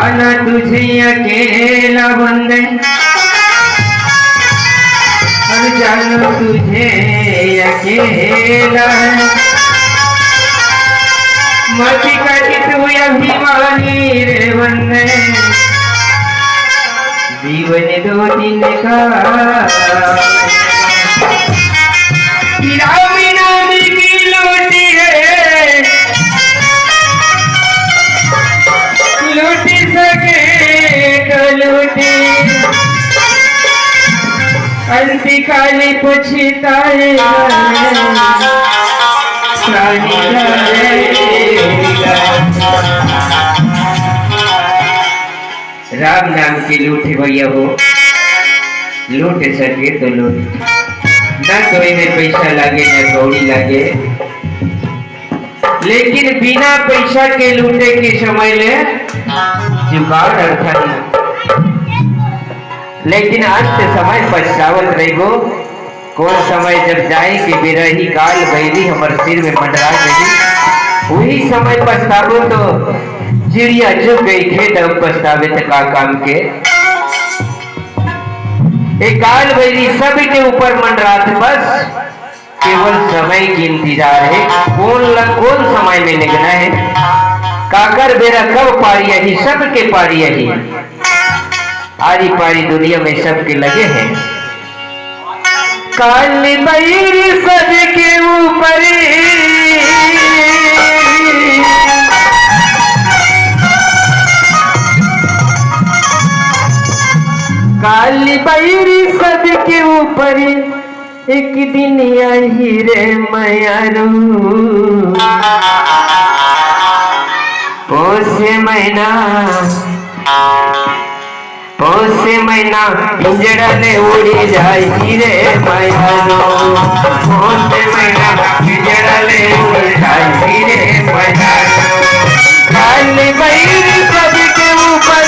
जाना तुझे अकेला बंदे और जानो तुझे अकेला मती कटी तू अभिमानी रे बंदे जीवन दो दिन का नाम की लूटी है लूटी सके तो लूटी अंतिकाली पछताए राम नाम की लूट भैया हो लूट सके तो लूट ना कोई में पैसा लागे ना कौड़ी लागे लेकिन बिना पैसा के लूटे के समय ले जुगाड़ अर्थन लेकिन आज से समय पछतावत रहेगो कौन समय जब जाए कि बिरही काल बैरी हमारे सिर में मंडरा गई वही समय पछतावो तो चिड़िया चुप गई खेत अब पछतावे थे का काम के एक काल बैरी सबके ऊपर मंडरा थे बस केवल समय की इंतजार है कौन समय में लगना है काकर बेरा कब पारी यही सबके पारी यही आरी पारी दुनिया में सबके लगे हैं काली बैरी सबके ऊपर काली बैरी सबके ऊपर एक दिन आई रे मैयारू पोसे महीना पिंजड़ा ने उड़ी जाई रे मैयारू पोसे महीना पिंजड़ा ने उड़ी जाई रे मैयारू काली बैरी सबके ऊपर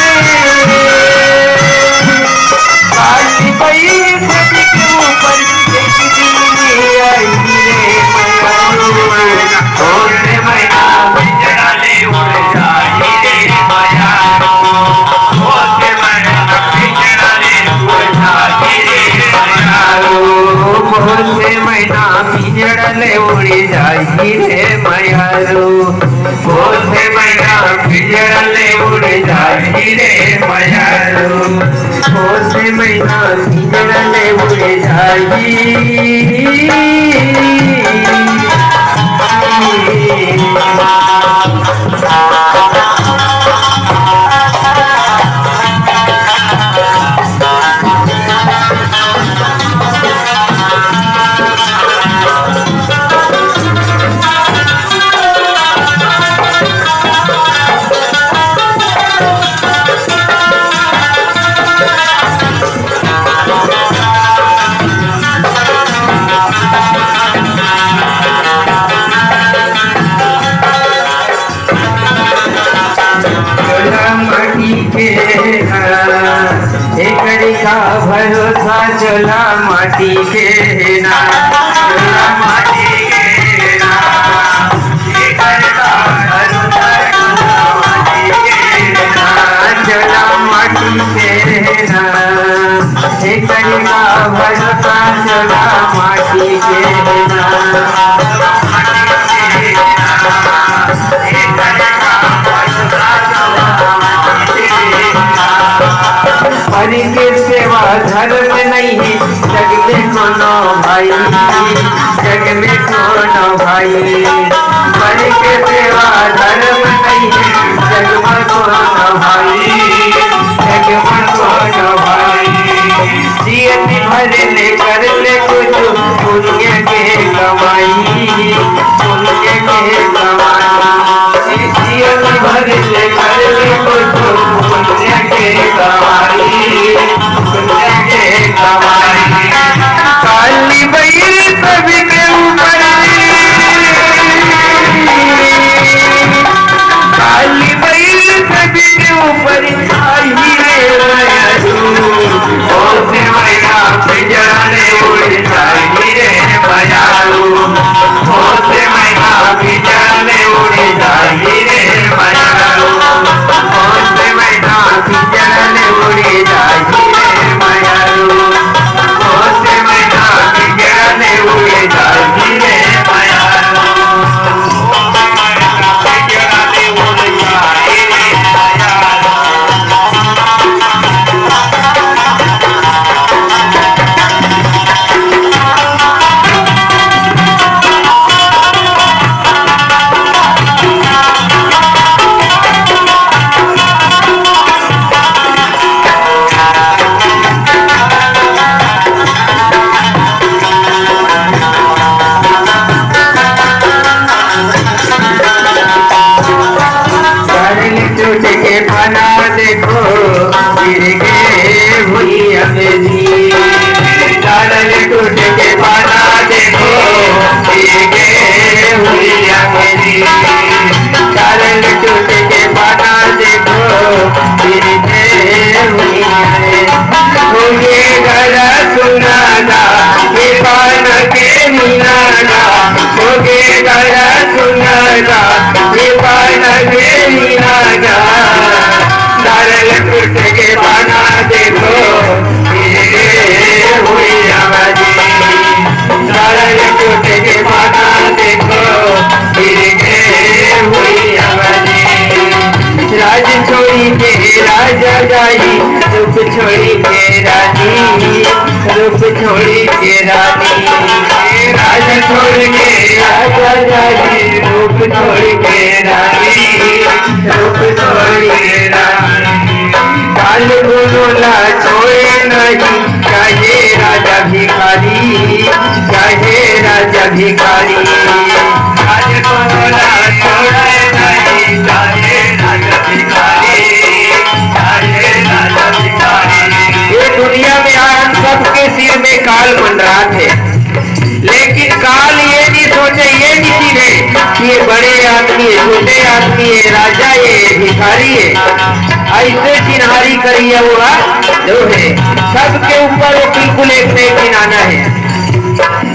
काली बैरी सबके ऊपर एक दिन आई रे मैयारू पोसे महीना पिंजड़ा ने उड़ी जाई रे मैयारू पोसे महीना पिंजड़ा ने उड़ी जाई रे मैयारू पोसे महीना पिंजड़ा ने उड़ी जाई रे मैयारू पोसे महीना पिंजड़ा ने उड़ी जाई रे मैयारू पोसे महीना पिंजड़ा ने उड़ी का भरोसा चला माटी के ना चला माटी के ना का भरोसा चला माटी के ना चला माटी के ना का भरोसा चला माटी के ना हरि के सेवा धर्म नहीं है जग में कोनो भाई जग में कोनो भाई हरि के सेवा धर्म नहीं है जग में कोनो भाई जग में कोनो भाई जीवन भर ले कर ले कुछ पुण्य के कमाई पुण्य के कमाई जीवन भर ले कर ले कुछ पुण्य के कमाई काली बैरी सबके ऊपर काली बैरी सबके ऊपर आई रे मैयारू पोसे महीना पिंजड़ा ने उड़ी जाई रे रूप छोड़ी के रानी, राजा छोड़ के राजा जाई, रूप छोड़ के रानी, रूप छोड़ के रानी। काल बोला छोड़े नहीं, चाहे राजा भिखारी, चाहे राजा भिखारी। काल बोला छोड़े नहीं, चाहे राजा भिखारी, चाहे राजा भिखारी। ये दुनिया में आज सबके सिर में काल मंडरा थे, लेकिन काल ये नहीं सोचे, ये नहीं सीखे कि ये बड़े आदमी है, छोटे आदमी है, राजा है, भिखारी है। ऐसे चिन्हारी करिए हुआ जो है, सबके ऊपर वो बिल्कुल एक नहीं चिन्हाना है।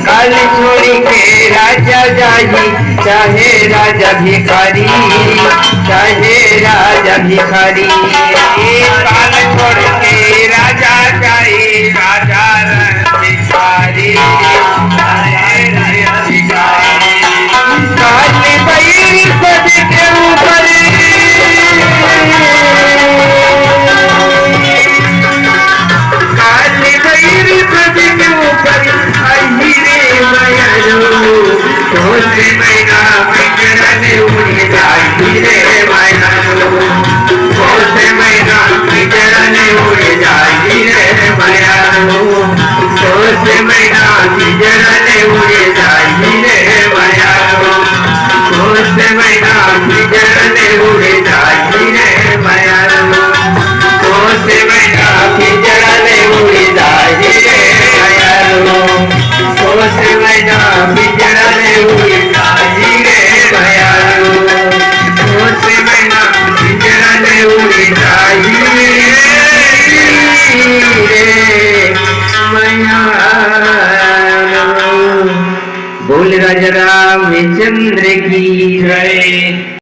काल छोड़ी के राजा जाही, चाहे राजा भिखारी, चाहे राजा भिखारी। काल छोड़ के राजा जाही, राजा भिखारी, चाहे राजा भिखारी। काल बैरी पद के ऊपर, काल बैरी पद के ऊपर आई रे मायारू, तोसे मैना पिंजरने उड़ जाई रे मायारू, तोसे मैना पिंजरने उड़ जाई रे मायारू, तोसे मैना पिंजरने